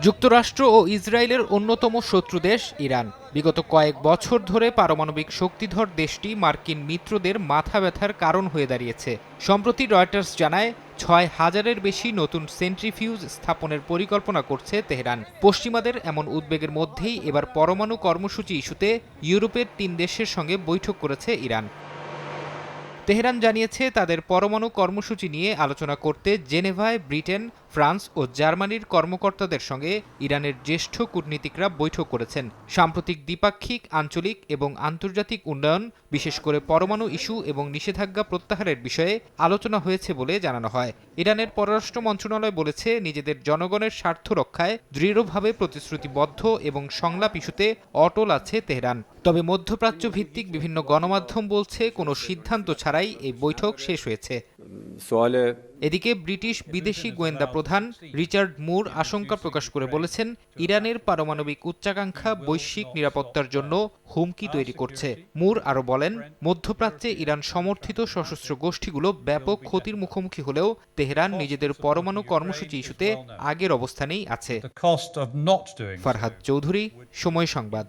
যুক্তরাষ্ট্র ও ইসরায়েলের অন্যতম শত্রু দেশ ইরান। বিগত কয়েক বছর ধরে পারমাণবিক শক্তিধর দেশটি মার্কিন মিত্রদের মাথা ব্যথার কারণ হয়ে দাঁড়িয়েছে। সম্প্রতি রয়টার্স জানায় ৬,০০০-এর বেশি নতুন সেন্ট্রিফিউজ স্থাপনের পরিকল্পনা করছে তেহরান। পশ্চিমাদের এমন উদ্বেগের মধ্যেই এবার পরমাণু কর্মসূচি ইস্যুতে ইউরোপের ৩ দেশের সঙ্গে বৈঠক করেছে ইরান। তেহরান জানিয়েছে তাদের পরমাণু কর্মসূচি নিয়ে আলোচনা করতে জেনেভায় ব্রিটেন, ফ্রান্স ও জার্মানির কর্মকর্তাদের সঙ্গে ইরানের জ্যেষ্ঠ কূটনীতিকরা বৈঠক করেছেন। সাম্প্রতিক দ্বিপাক্ষিক, আঞ্চলিক এবং আন্তর্জাতিক উন্নয়ন, বিশেষ করে পরমাণু ইস্যু এবং নিষেধাজ্ঞা প্রত্যাহারের বিষয়ে আলোচনা হয়েছে বলে জানানো হয়। ইরানের পররাষ্ট্র মন্ত্রণালয় বলেছে, নিজেদের জনগণের স্বার্থ রক্ষায় দৃঢ়ভাবে প্রতিশ্রুতিবদ্ধ এবং সংলাপ ইস্যুতে অটল আছে তেহরান। তবে মধ্যপ্রাচ্য ভিত্তিক বিভিন্ন গণমাধ্যম বলছে, কোনো সিদ্ধান্ত ছাড়াই এই বৈঠক শেষ হয়েছে। এদিকে ব্রিটিশ বিদেশি গোয়েন্দা প্রধান রিচার্ড মুর আশঙ্কা প্রকাশ করে বলেছেন, ইরানের পারমাণবিক উচ্চাকাঙ্ক্ষা বৈশ্বিক নিরাপত্তার জন্য হুমকি তৈরি করছে। মুর আরও বলেন, মধ্যপ্রাচ্যে ইরান সমর্থিত সশস্ত্র গোষ্ঠীগুলো ব্যাপক ক্ষতির মুখোমুখি হলেও তেহরান নিজেদের পরমাণু কর্মসূচি ইস্যুতে আগের অবস্থানেই আছে। ফারহাদ চৌধুরী, সময় সংবাদ।